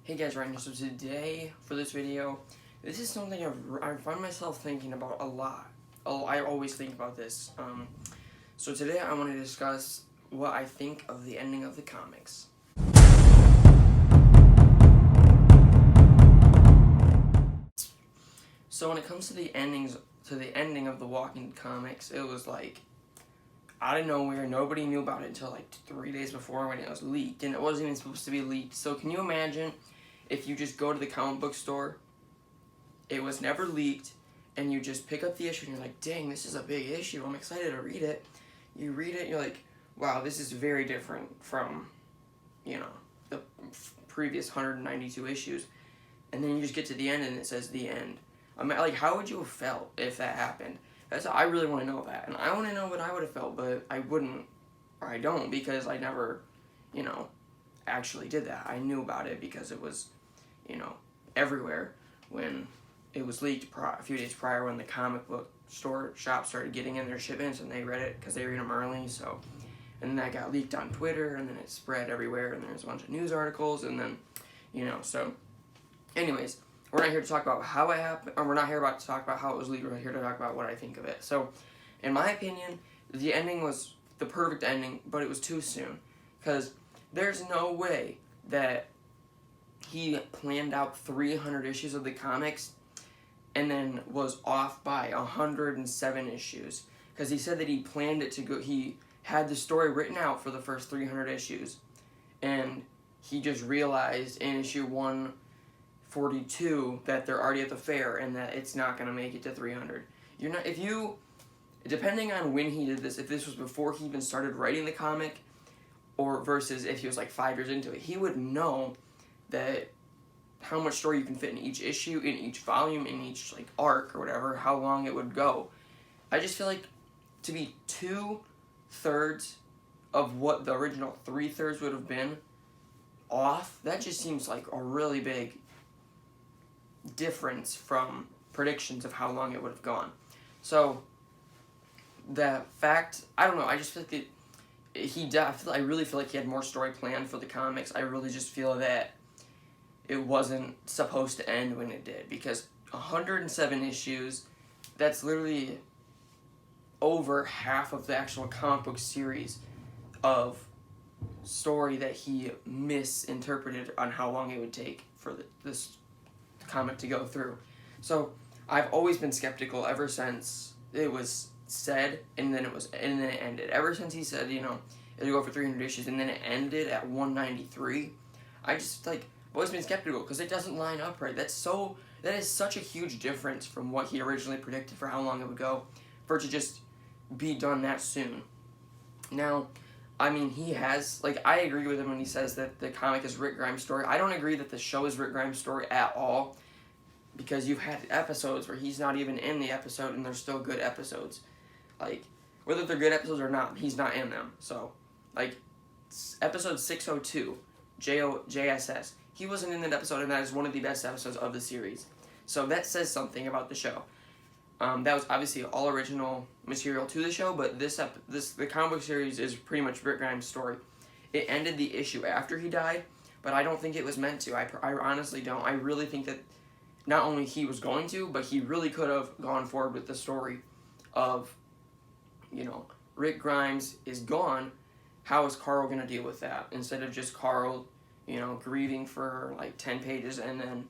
Hey guys, Ryan. So today, for this video, this is something I find myself thinking about a lot. Oh, I always think about this. So today I want to discuss what I think of the ending of the comics. So when it comes to the ending of the Walking Dead comics, it was like, out of nowhere, nobody knew about it until like 3 days before when it was leaked, and it wasn't even supposed to be leaked. So can you imagine if you just go to the comic book store, it was never leaked, and you just pick up the issue and you're like, dang, this is a big issue, I'm excited to read it. You read it and you're like, wow, this is very different from, the previous 192 issues. And then you just get to the end and it says the end. I mean, like, how would you have felt if that happened? I really want to know that, and I want to know what I would have felt, but I wouldn't, or I don't, because I never, actually did that. I knew about it because it was, everywhere when it was leaked a few days prior, when the comic book store shop started getting in their shipments, and they read it because they read them early. So, and then that got leaked on Twitter, and then it spread everywhere, and there's a bunch of news articles, and then, so, anyways. We're not here to talk about how it happened, or we're not here to talk about how it was leaked. We're here to talk about what I think of it. So, in my opinion, the ending was the perfect ending, but it was too soon. Because there's no way that he planned out 300 issues of the comics and then was off by 107 issues. Because he said that he planned it to go, he had the story written out for the first 300 issues. And he just realized in issue 142 that they're already at the fair and that it's not going to make it to 300. Depending on when he did this, if this was before he even started writing the comic, or versus if he was like 5 years into it, he would know that how much story you can fit in each issue, in each volume, in each like arc or whatever, how long it would go. I just feel like to be 2/3 of what the original 3/3 would have been off, that just seems like a really big difference from predictions of how long it would have gone. So the fact, I don't know, I just feel like I really feel like he had more story planned for the comics. I really just feel that it wasn't supposed to end when it did, because 107 issues, that's literally over half of the actual comic book series of story that he misinterpreted on how long it would take for this comic to go through. So I've always been skeptical ever since it was said, and then it ended. Ever since he said, it'll go for 300 issues, and then it ended at 193. I just always been skeptical because it doesn't line up right. That is such a huge difference from what he originally predicted for how long it would go, for it to just be done that soon. Now, I mean, I agree with him when he says that the comic is Rick Grimes' story. I don't agree that the show is Rick Grimes' story at all, because you've had episodes where he's not even in the episode and they're still good episodes. Whether they're good episodes or not, he's not in them. So, episode 602, JSS, he wasn't in that episode, and that is one of the best episodes of the series. So that says something about the show. That was obviously all original material to the show, but the comic book series is pretty much Rick Grimes' story. It ended the issue after he died, but I don't think it was meant to. I honestly don't. I really think that not only he was going to, but he really could have gone forward with the story of, Rick Grimes is gone. How is Carl going to deal with that? Instead of just Carl, grieving for 10 pages, and then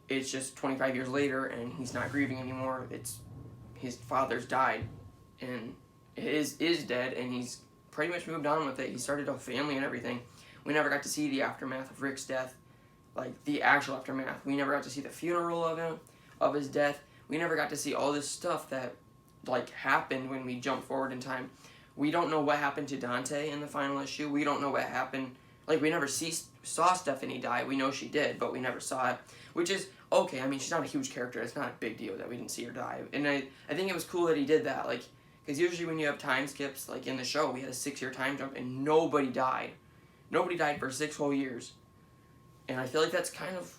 it's just 25 years later and he's not grieving anymore. It's his father's died and is dead, and he's pretty much moved on with it. He started a family and everything. We never got to see the aftermath of Rick's death, the actual aftermath. We never got to see the funeral of his death. We never got to see all this stuff that happened when we jump forward in time. We don't know what happened to Dante in the final issue. We don't know what happened. We never saw Stephanie die. We know she did, but we never saw it, which is okay. I mean, she's not a huge character. It's not a big deal that we didn't see her die. And I think it was cool that he did that, because usually when you have time skips, in the show, we had a 6-year time jump, and nobody died. Nobody died for 6 whole years. And I feel like that's kind of,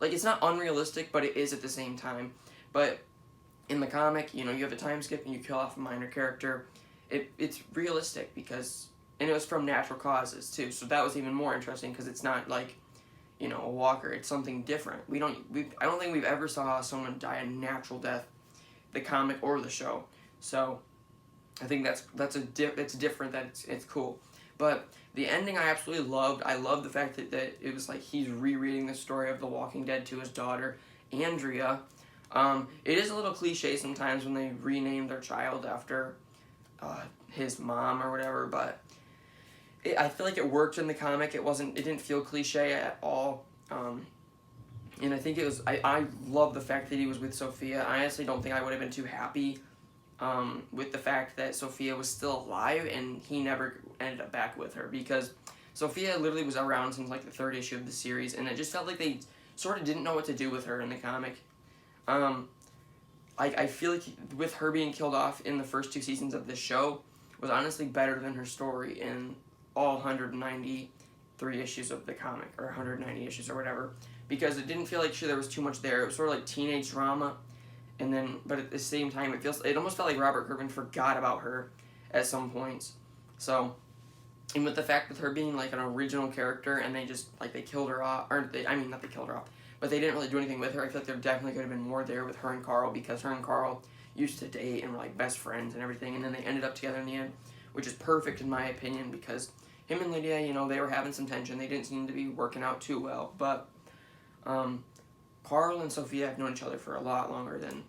it's not unrealistic, but it is at the same time. But in the comic, you have a time skip and you kill off a minor character. It's realistic, and it was from natural causes too, so that was even more interesting, because it's not a walker. It's something different. I don't think we've ever saw someone die a natural death, the comic or the show. So I think it's different. It's cool. But the ending I absolutely loved. I love the fact that it was like he's rereading the story of The Walking Dead to his daughter, Andrea. It is a little cliche sometimes when they rename their child after his mom or whatever, but I feel like it worked in the comic. It didn't feel cliche at all. And I think I love the fact that he was with Sophia. I honestly don't think I would have been too happy with the fact that Sophia was still alive and he never ended up back with her, because Sophia literally was around since like the third issue of the series, and it just felt like they sort of didn't know what to do with her in the comic. I feel like with her being killed off in the first 2 seasons of the show was honestly better than her story in all 193 issues of the comic, or 190 issues or whatever, because it didn't feel like there was too much there. It was sort of like teenage drama, and then, but at the same time, it almost felt like Robert Kirkman forgot about her at some points. So, and with the fact with her being like an original character, and they just, like, they killed her off, not they killed her off, but they didn't really do anything with her. I feel like there definitely could have been more there with her and Carl, because her and Carl used to date and were like best friends and everything, and then they ended up together in the end, which is perfect in my opinion, because him and Lydia, they were having some tension. They didn't seem to be working out too well, but Carl and Sophia have known each other for a lot longer than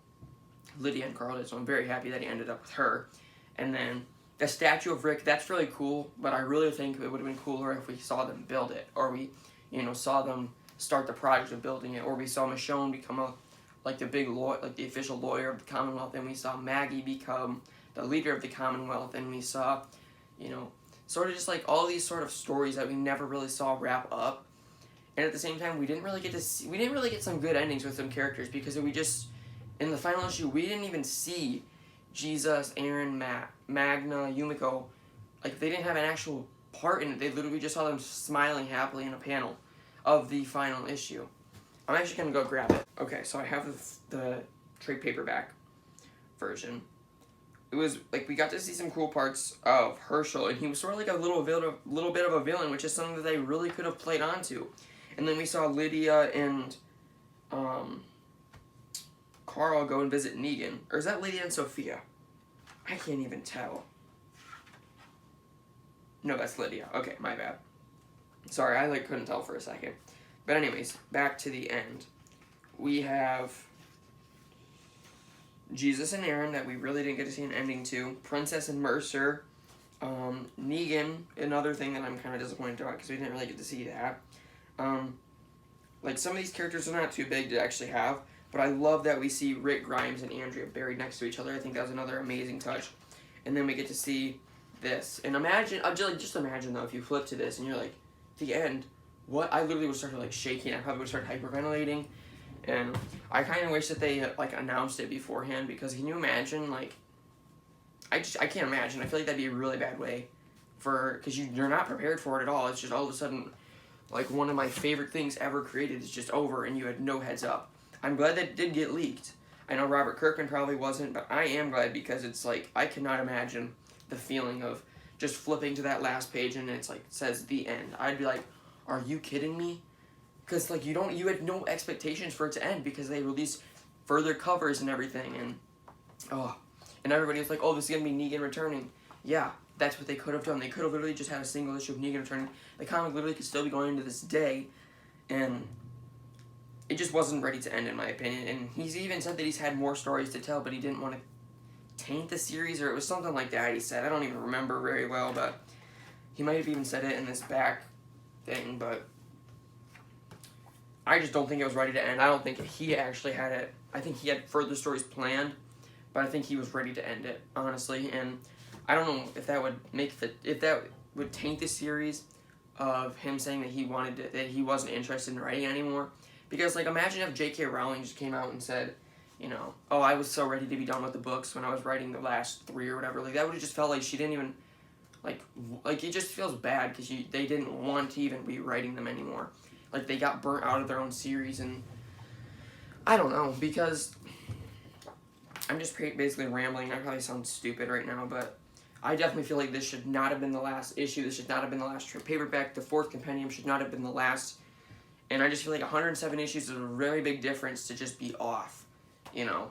Lydia and Carl did, so I'm very happy that he ended up with her. And then the statue of Rick, that's really cool, but I really think it would have been cooler if we saw them build it, or we, saw them start the project of building it, or we saw Michonne become the official lawyer of the Commonwealth, and we saw Maggie become the leader of the Commonwealth, and we saw, sort of just like all these sort of stories that we never really saw wrap up. And at the same time, we didn't really get some good endings with some characters, because in the final issue, we didn't even see Jesus, Aaron, Magna, Yumiko. Like, they didn't have an actual part in it. They literally just saw them smiling happily in a panel of the final issue. I'm actually going to go grab it. Okay, so I have the trade paperback version. It was, like, we got to see some cool parts of Herschel, and he was sort of like a little bit of a villain, which is something that they really could have played onto. And then we saw Lydia and Carl go and visit Negan. Or is that Lydia and Sophia? I can't even tell. No, that's Lydia. Okay, my bad. Sorry, I couldn't tell for a second. But anyways, back to the end. We have Jesus and Aaron, that we really didn't get to see an ending to. Princess and Mercer. Negan, another thing that I'm kind of disappointed about, because we didn't really get to see that. Like, some of these characters are not too big to actually have, but I love that we see Rick Grimes and Andrea buried next to each other. I think that was another amazing touch. And then we get to see this. And just imagine though, if you flip to this and you're like, the end, what? I literally would start like shaking. I probably would start hyperventilating. And I kind of wish that they like announced it beforehand, because can you imagine, like, I can't imagine. I feel like that'd be a really bad way because you're not prepared for it at all. It's just all of a sudden, like, one of my favorite things ever created is just over, and you had no heads up. I'm glad that it did get leaked. I know Robert Kirkman probably wasn't, but I am glad, because it's like, I cannot imagine the feeling of just flipping to that last page and it's like, it says the end. I'd be like, are you kidding me? Because, like, you had no expectations for it to end, because they released further covers and everything, and everybody was like, oh, this is going to be Negan returning. Yeah, that's what they could have done. They could have literally just had a single issue of Negan returning. The comic literally could still be going into this day, and it just wasn't ready to end, in my opinion. And he's even said that he's had more stories to tell, but he didn't want to taint the series, or it was something like that he said. I don't even remember very well, but he might have even said it in this back thing, but I just don't think it was ready to end. I don't think he actually had it. I think he had further stories planned, but I think he was ready to end it, honestly. And I don't know if that would taint the series of him saying that he wasn't interested in writing anymore. Because, like, imagine if J.K. Rowling just came out and said, oh, I was so ready to be done with the books when I was writing the last 3 or whatever. Like, that would have just felt like she didn't even, like it just feels bad, because they didn't want to even be writing them anymore. Like, they got burnt out of their own series, and I don't know, because I'm just basically rambling. I probably sound stupid right now, but I definitely feel like this should not have been the last issue. This should not have been the last trade paperback. The 4th compendium should not have been the last. And I just feel like 107 issues is a very big difference to just be off, you know.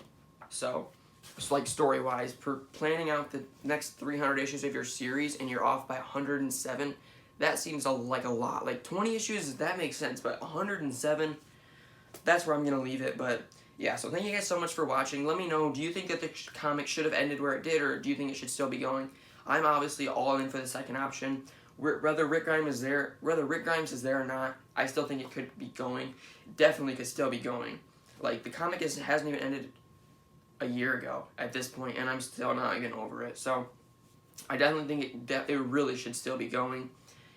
So, it's like story-wise, planning out the next 300 issues of your series and you're off by 107, that seems like a lot. Like 20 issues, that makes sense, but 107, that's where I'm going to leave it. But yeah, so thank you guys so much for watching. Let me know, do you think that the comic should have ended where it did, or do you think it should still be going? I'm obviously all in for the second option. Whether Rick Grimes is there or not, I still think it could be going. Definitely could still be going. Like, the comic hasn't even ended a year ago at this point, and I'm still not even over it. So, I definitely think it really should still be going.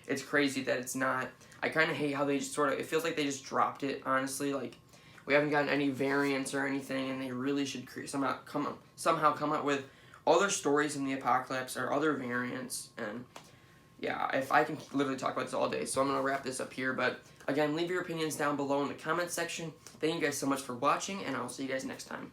It's crazy that it's not. I kind of hate how they just it feels like they just dropped it, honestly. Like, we haven't gotten any variants or anything, and they really should somehow come up with other stories in the Apocalypse or other variants. And yeah, if I can literally talk about this all day, so I'm going to wrap this up here. But again, leave your opinions down below in the comments section. Thank you guys so much for watching, and I'll see you guys next time.